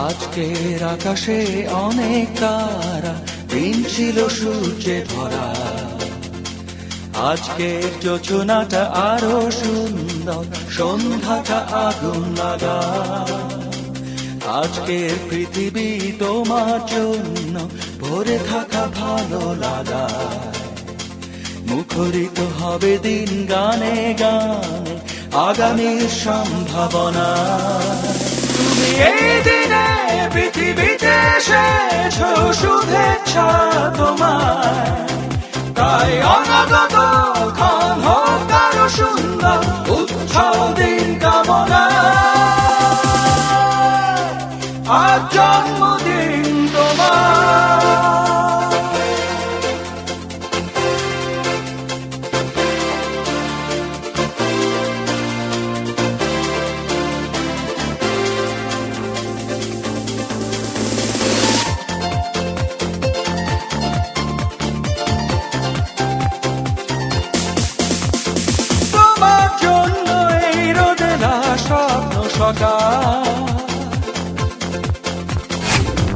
আজকের আকাশে অনেক তারা, দিন ছিল সূর্যে ভরা। আজকের যোজনাটা আরো সুন্দর, সন্ধ্যাটা আগুন লাগা। আজকের পৃথিবী তোমার জন্য ভরে থাকা ভালো লাগা। মুখরিত হবে দিন গানে গানে, আগামীর সম্ভাবনা। তুমি এই দিনে পৃথিবীতে এসেছো, শুভেচ্ছা তোমায়। তাই অনাগত ক্ষণ হোক আরো সুন্দর, উৎসব দিন কামনা। আজ জন্মদিন তোমার।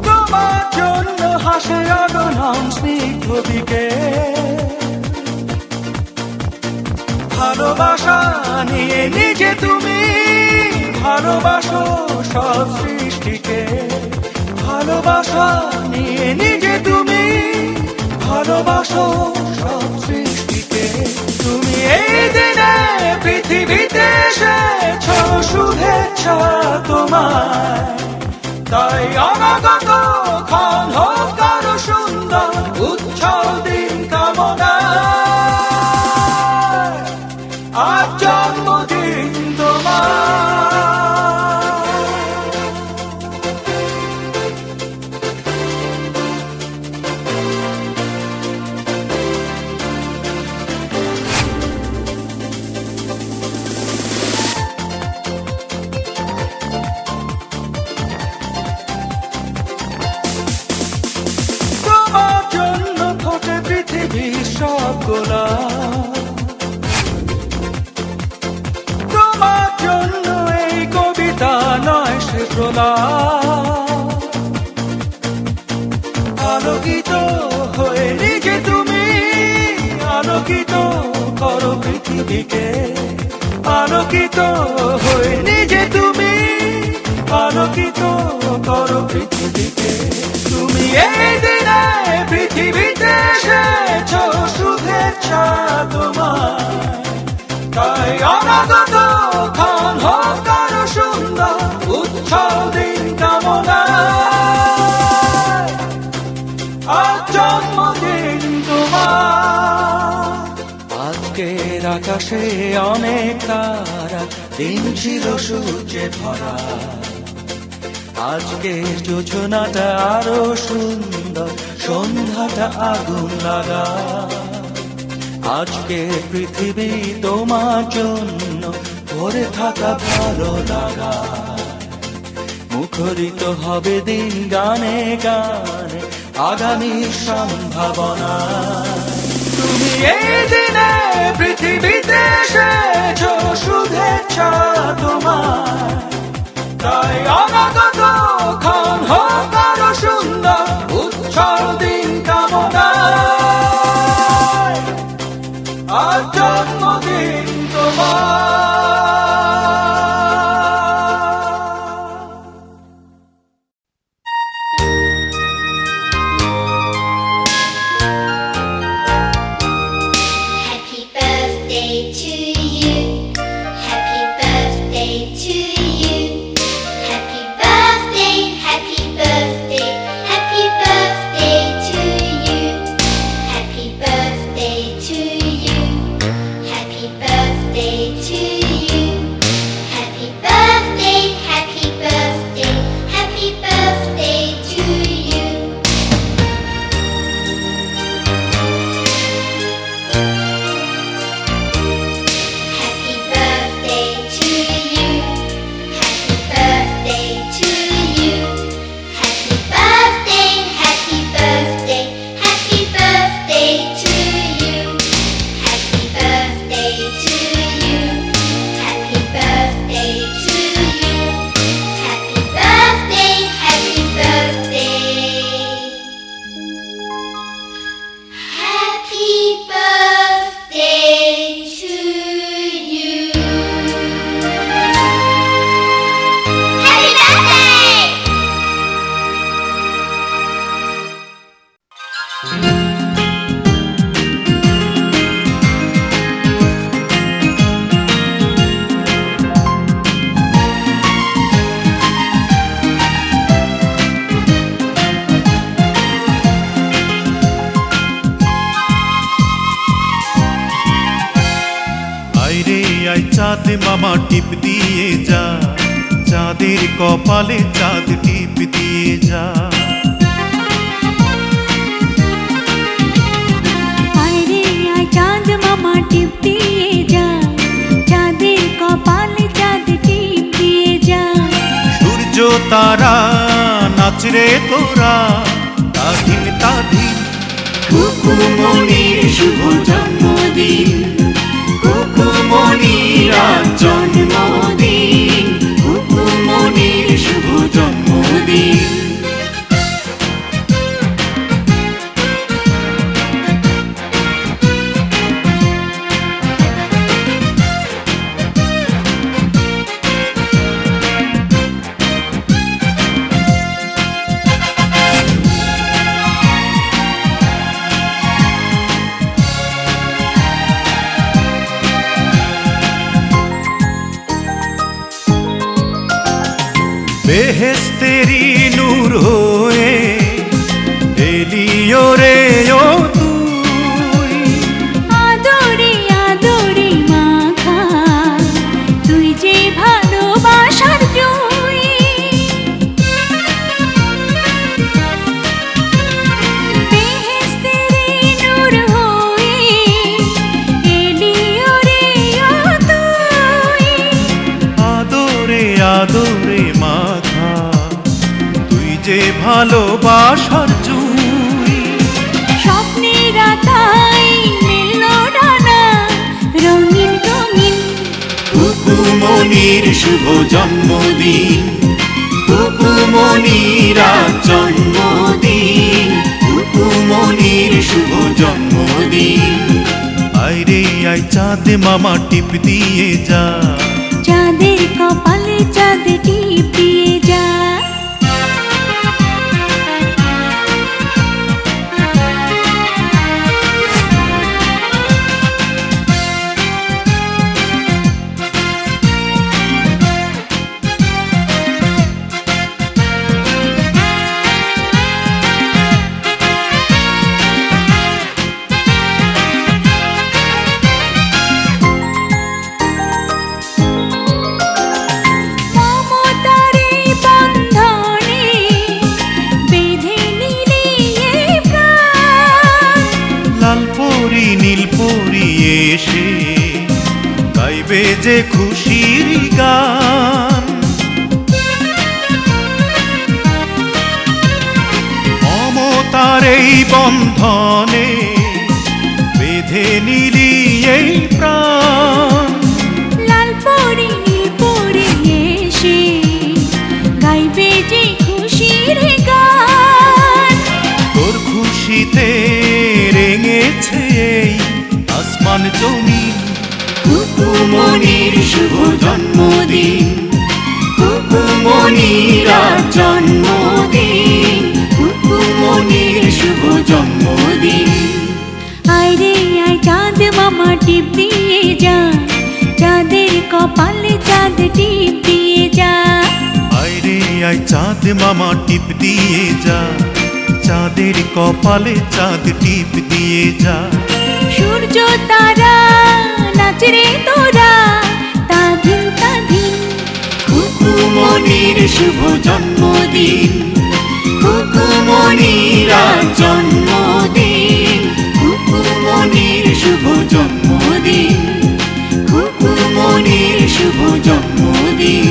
তোমার জন্য হাসে অগণন স্নিগ্ধ বিকেল। ভালোবাসা নিয়ে নিজে তুমি ভালোবাসো সব সৃষ্টিকে। ভালোবাসা নিয়ে নিজে তুমি ভালোবাসো সব সৃষ্টিকে। তুমি এই দিনে পৃথিবীতে এসেছো, শুভেচ্ছা তোমায়। তাই অনাগত ক্ষণ হোক আরো সুন্দর, উৎসব দিন কামনা। আজ জন্মদিন তোমার। তোমার জন্য এই কবিতা নয় সে প্রলাপ। আলোকিত হয়ে নিজে তুমি আলোকিত করো পৃথিবীকে। আলোকিত হয়ে নিজে তুমি আলোকিত করো পৃথিবীকে। তুমি এই দিনে পৃথিবীতে এসেছো, শুভেচ্ছা তোমার। তাই অনাগত ক্ষণ হোক আরো সুন্দর, উৎসব দিন কামনা। আজ জন্মদিন তোমার। আজকের আকাশে অনেক তারা, দিন ছিল সূর্যে ভরা। আজকের যোজনাটা আরো সুন্দর, সন্ধ্যাটা আগুন লাগা। আজকে পৃথিবী তোমার জন্য ভরে থাকা ভালো লাগা। মুখরিত হবে দিন গানে গানে, আগামীর সম্ভাবনা। তুমি এই দিনে পৃথিবীতে এসেছো, শুভেচ্ছা তোমায়। তাই অনাগত ক্ষণ হোক আরো সুন্দর, উৎসব দিন কামনা। আজ জন্মদিন তোমার। Happy birthday to you. Happy birthday to you. Happy birthday, happy চাঁদ মামা টিপ দিয়ে যা, চাঁদের কপালে চাঁদ টিপ দিয়ে যা। আয় রে আয় চাঁদ মামা টিপ দিয়ে যা, চাঁদের কপালে চাঁদ টিপ দিয়ে যা। সূর্য তারা নাচ রে তোরা, তাধিন তাধিন। খুকুমনির শুভ জন্মদিন, খুকুমনির আজ জন্মদিন, খুকুমনির শুভ জন্মদিন। বেহেশতেরি নূর হয়ে এলিও রে ও তুই। আদরে আদরে মাখা তুই যে ভালোবাসার জয়। বেহেশতেরি নূর হয়ে এলিও রে ও তুই। আদরে আদরে মাখা তুই যে ভালোবাসার জুই। স্বপ্নের আকাই মেলল ডানা রঙিন রঙিন। খুকুমনির শুভ জন্মদিন, খুকুমনির আজ জন্মদিন, খুকুমনির শুভ জন্মদিন। আয় রে আয় চাঁদ মামা টিপ দিয়ে যা, চাঁদের কপালে চাঁদ টিপ দিয়ে যা। মমতার এই বন্ধনে বেঁধে নিলি এই প্রাণ। লালপরি নীলপরি এসে গাইবে যে খুশির গান। মমতার এই বন্ধনে বেঁধে নিলি এই প্রাণ। লাল পরি নীল পরি এসে গাইবে যে খুশির গান। তোর খুশিতে রেঙেছে এই আসমান জমিন। খুকুমনির শুভ জন্মদিন, খুকুমনির আজ জন্মদিন, খুকুমনির শুভ জন্মদিন। আয় রে আয় চাঁদ মামা টিপ দিয়ে যা, চাঁদের কপালে চাঁদ টিপ দিয়ে যা। আয় রে আয় চাঁদ মামা টিপ দিয়ে যা, চাঁদের কপালে চাঁদ টিপ দিয়ে যা। সূর্য তারা নাচ রে তোরা, তাধিন তাধিন। খুকুমনির শুভ জন্মদিন, খুকুমনির আজ জন্মদিন, খুকুমনির শুভ জন্মদিন, খুকুমনির শুভ জন্মদিন,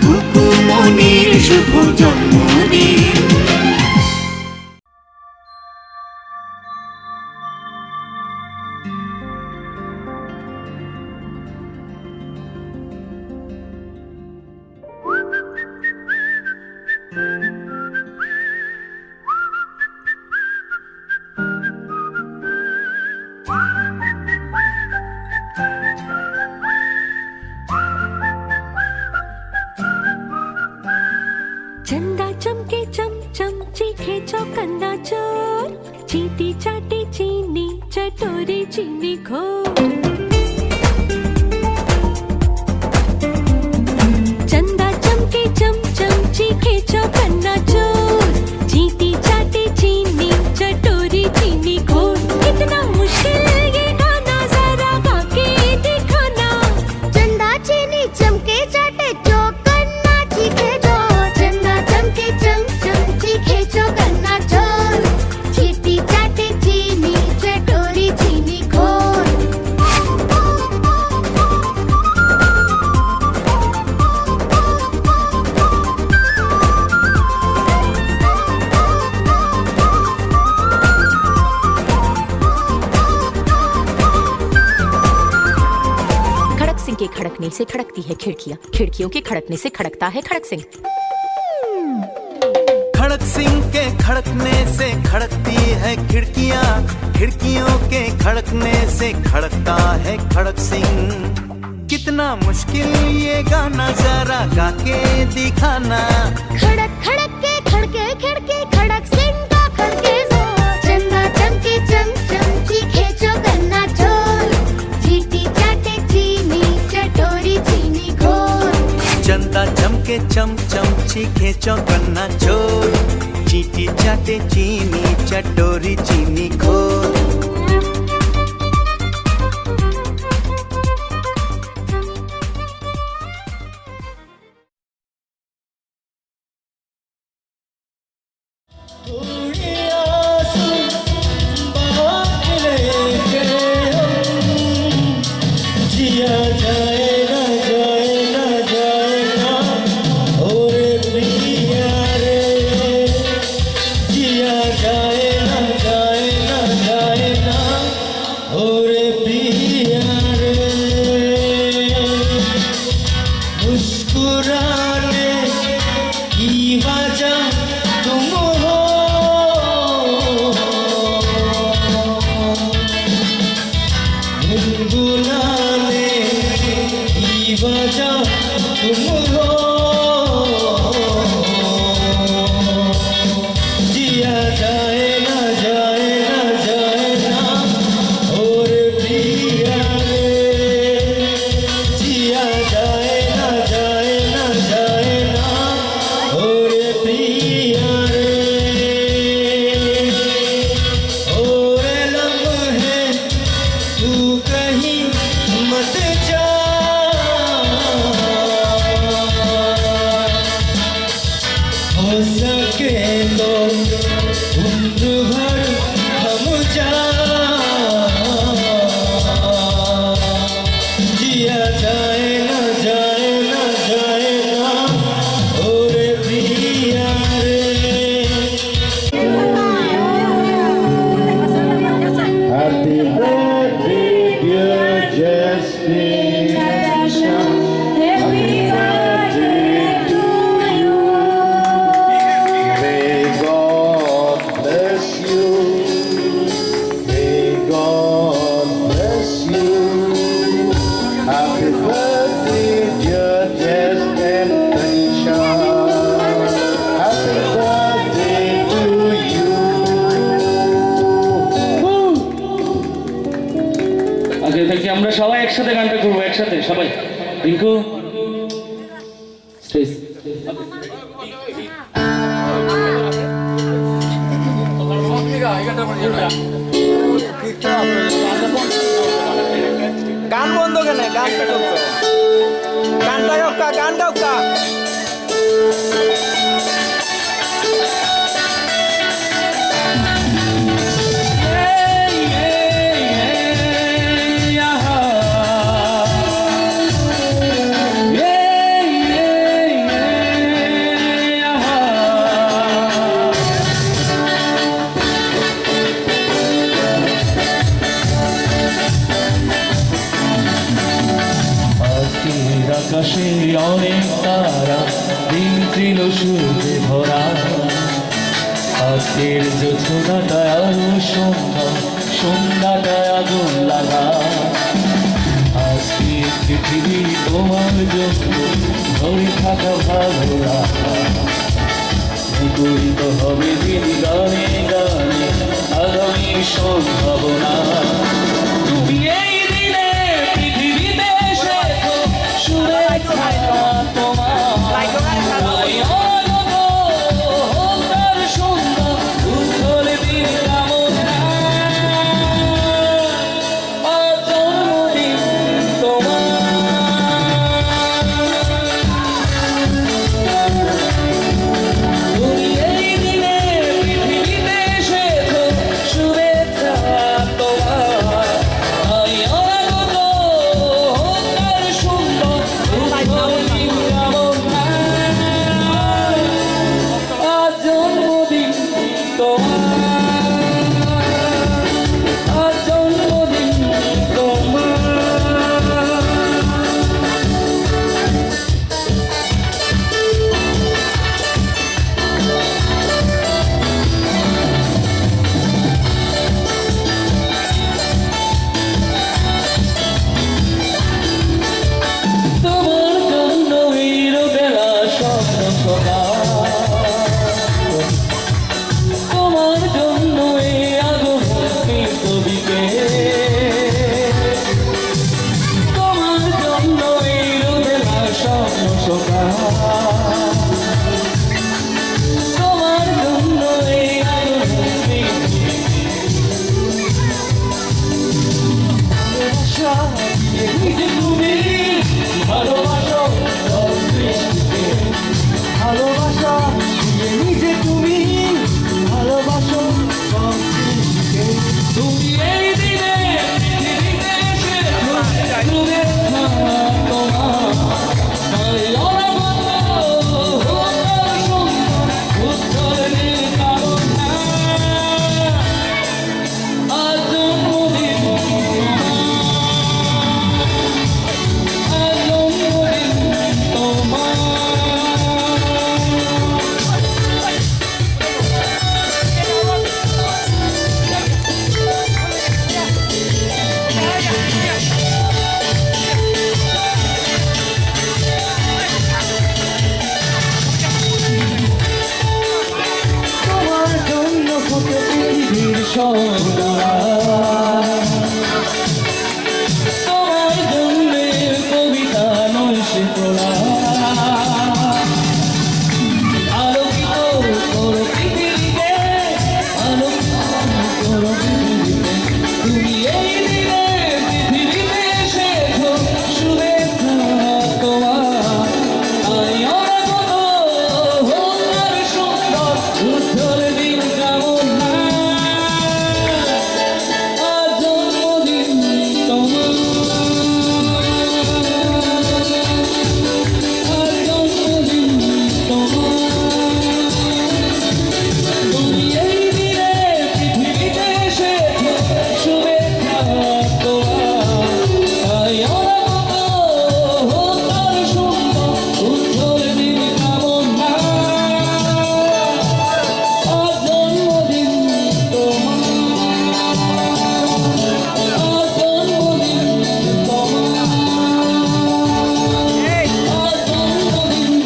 খুকুমনির শুভ জন্মদিন। चंदा चमके चम चम चीखे चौकन्ना चोर, चीटी चाटी चीनी चटोरी चीनी घोर। चंदा चमके चम चम चीखे चौकन्ना चोर, चीटी चाटी चीनी चटोरी चीनी घोर। कितना मुश्किल ये गाना जरा गा के दिखाना। से खड़कती है खिड़कियां, खिड़कियों के खड़कने से खड़कता है खड़क सिंह। खड़क सिंह के खड़कने से खड़कती है खिड़कियां, खिड़कियों के खड़कने से खड़कता है खड़क सिंह। कितना मुश्किल ये गाना जरा गा के दिखाना। खड़क खड़क के खड़के खिड़के खड़क सिंह का खड़के जोर। चंदा चमके चम चम चीखे चौकन्ना चोर। चीटी चाटे चीनी चटोरी चीनी घोर। चंदा चमके चम चम चीखे चौकन्ना चोर। चीटी चाटे चीनी चटोरी चीनी घोर। আমরা সবাই একসাথে গানটা করবো, একসাথে সবাই। রিঙ্কু স্টেজ। গান বন্ধ কেন? গানটা চলতো, গানটা গাওকা, গান গাওকা। আকাশে অনেক তারা, দিন ছিল সূর্যে ভরা। আজকের জোছনাটায় আরো সুন্দর, সন্ধ্যাটায় আগুন লাগা। আজকে পৃথিবী তোমার জন্য ধরে থাকা ভালো রাখা। মুখরিত হবে দিন গানে গানে আগামী সম্ভাবনা। তুমি এই দিনে পৃথিবীতে এসেছো, শুভেচ্ছা তোমার। সুন্দর উজ্জ্বল দিন কামনা। জন্মদিন তুমি এই দিনে পৃথিবীতে এসেছো, শুভেচ্ছা তোমার। সুন্দর উজ্জ্বল দিন কামনা। জন্মদিন তোমার, জন্মদিন তোমার। ছন্দরা তোমার জন্যে কবিতা নয় সে তোলা আলোকিত করো পৃথিবীকে আলোকিত করো পৃথিবীকে তুমি এই দিনে পৃথিবীতে এসেছো শুভেচ্ছা তোমার আয়না কত আর সুন্দর উজ্জ্বল দিন কামনা আজ জন্মদিন তোমার আজ জন্মদিন তোমার তুমি এই দিনে পৃথিবীতে এসেছো শুভেচ্ছা তোমার আয়না কত আর সুন্দর উজ্জ্বল দিন কামনা আজ জন্মদিন তোমার আজ জন্মদিন তোমার আজ জন্মদিন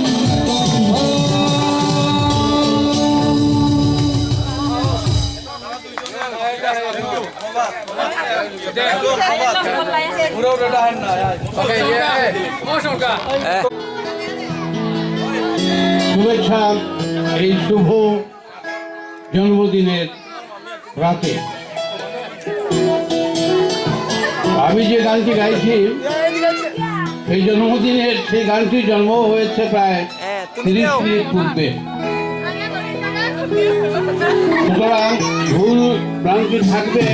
শুভেচ্ছা এই শুভ জন্মদিনের রাতে আমি যে গানটি গাইছি সেই জন্মদিনের সেই গানটির জন্ম হয়েছে প্রায় 30 মিনিট পূর্বে। সুতরাং ভুল ভ্রান্তি থাকবে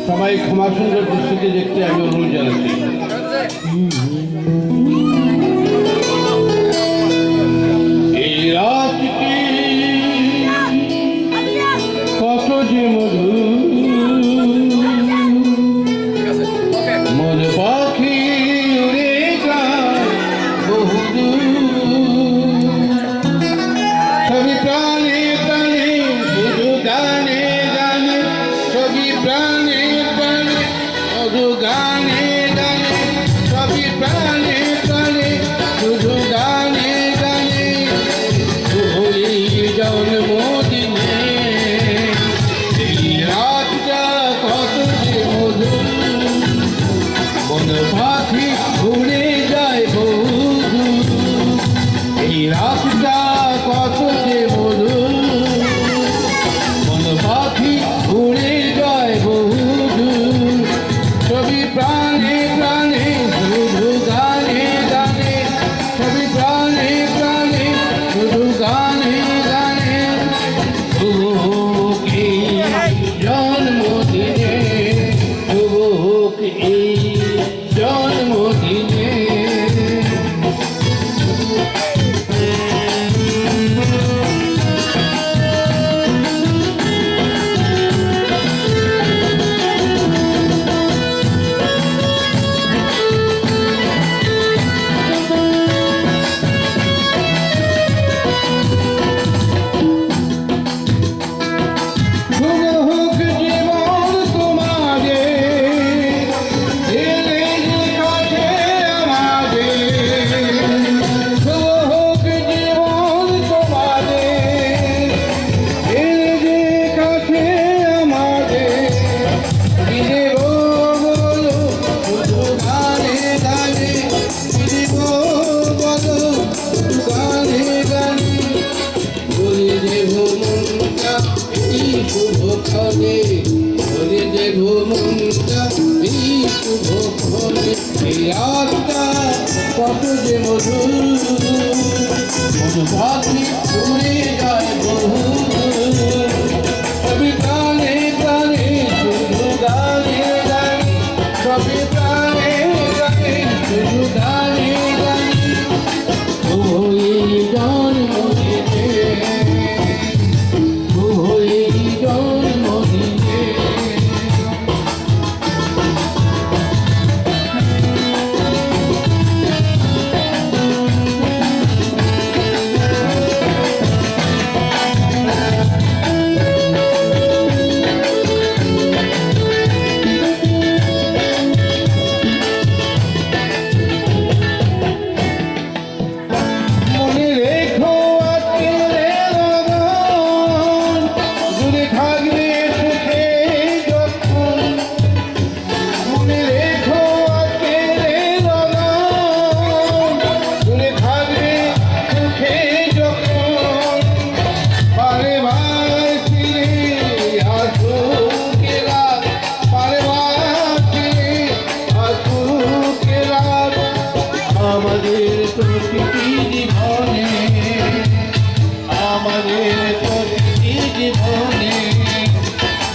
সবাই ক্ষমা সুন্দর দৃষ্টিতে দেখতে আমি অনুরোধ জানাচ্ছি। এই রাতটি কত যে মধু মধু পাখি উড়ে যায় বহুদূর সবই প্রাণে প্রাণে শুধু গানে গানে সবই প্রাণে প্রাণে শুধু গানে গানে সবই প্রাণে প্রাণে শুধু গানে গানে শুভই জন্মদিনে এই রাতটা কত যে মধুর মন পাখি উড়ে যায় বহুদূর এই রাতটা কত যে মধুর মন পাখি উড়ে যায় বহুদূর সবই প্রাণে প্রাণে শুধু গানে গানে সবই প্রাণে প্রাণে শুধু গানে গানে শুভ হোক এই জন্মদিনে শুভ হোক এই জন্মদিনে শুভ হোক জীবন তোমাদের এলে কাছে আমাদের শুভ হোক জীবন তোমাদের এলে কাছে আমাদের কি দেব বলো শুধু গানে গানে কি দেব বলো শুধু গানে গানে বলে দেব মনটা এই শুভক্ষণে বলে দেব মনটা এই শুভক্ষণে এই রাতটা কত যে মধুর মন পাখি উড়ে যায় বহুদূর সবই প্রাণে প্রাণে শুধু গানে গানে সবই প্রাণে প্রাণে শুধু গানে গানে ওই জন্মদিনে ওই জন্মদিনে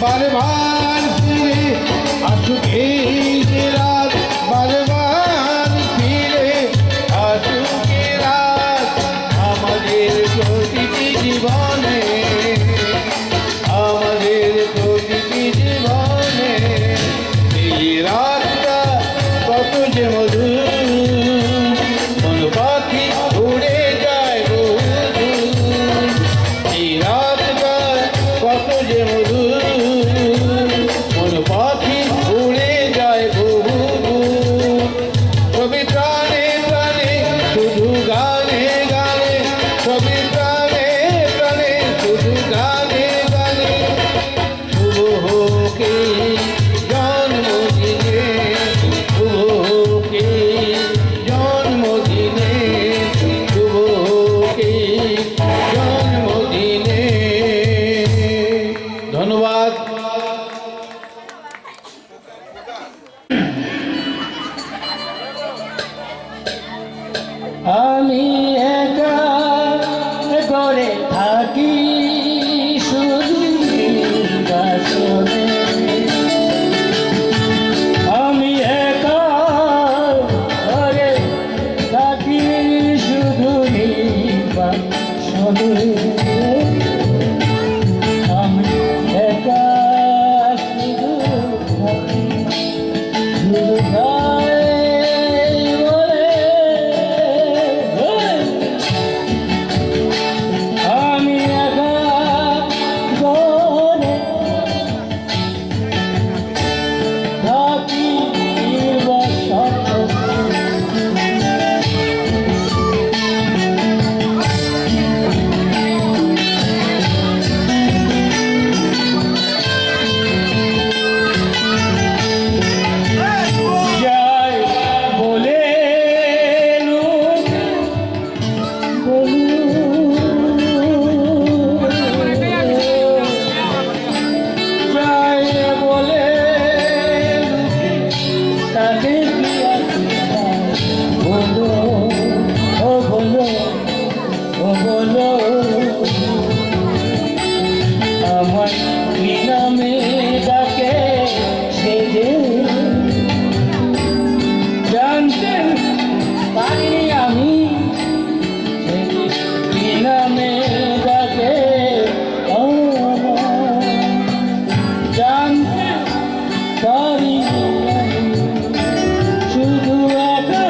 বারবার ফিরে আসুক এই যে রাত, বারবার ফিরে আসুক এই রাত আমাদের প্রতিটি জীবনে, আমাদের প্রতিটি জীবনে। এই রাতটা কত যে মধুর, কোন পাখি উড়ে যায় বহু দূর। এই রাতটা কত যে মধুর, কোন পাখি উড়ে যায় বহু দূর। সবই প্রাণে প্রাণে শুধু গানে গানে, সবই প্রাণে প্রাণে শুধু গানে গানে। শুভ হোক এই জন্মদিনে, শুভ হোক এই জন্মদিনে, শুভ হোক এই জন্মদিনে। ধন্যবাদ। আমি একা করে থাকি শুধু নির্বাসনে, আমি একা করে থাকি শুধু নির্বাসনে, আমি একা শুধু থাকি শুধু গায়ে বলে। আমি একা ঘরে থাকি যাই বলে লোক যাই বলে তাকে কি আর বলো, ও বলো, ও বলো আমার কি নামে ডাকে সে যে জানতে পারিনি আমি, সে কি নামে ডাকে জানতে পারিনি আমি, শুধু একা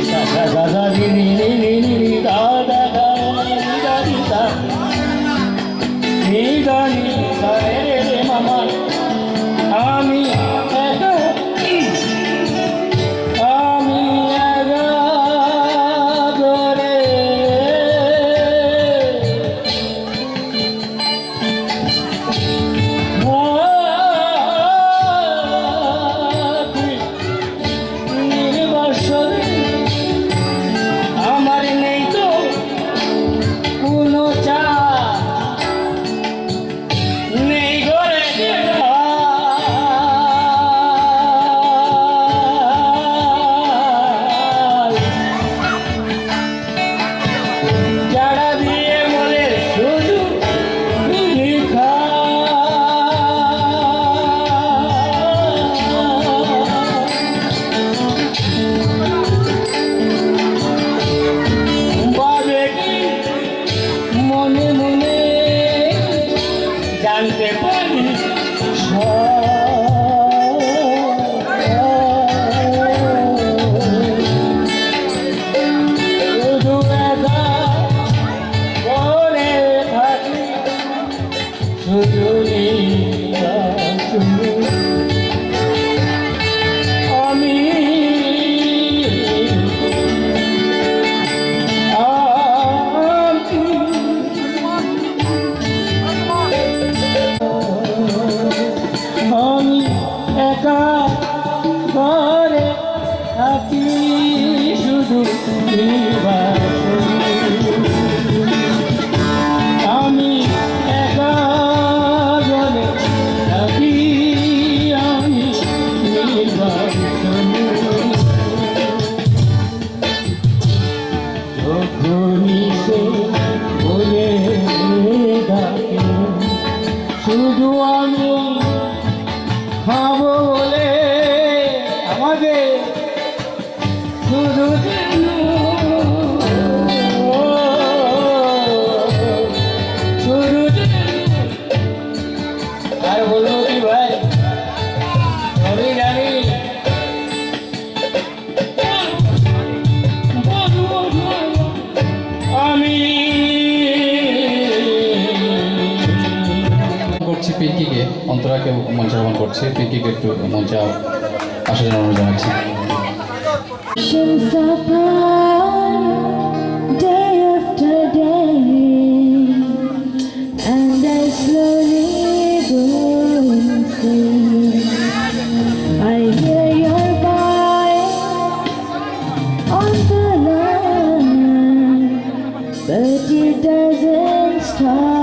দাদা দাদা দিদি দিদি দাদা দাদা দিদা দিদানি সারে রে মামা। আমি একা, আমি একা করে থাকি নির্বাসনে, আমার নেই তো কোনো চাপ, অন্তরাকে মঞ্চে আহ্বান করছি পিঙ্কিকে একটু মঞ্চে আসার জন্য অনুরোধ জানাচ্ছি। Day after day, and I slowly go insane. I hear your voice on the line, but it doesn't stop.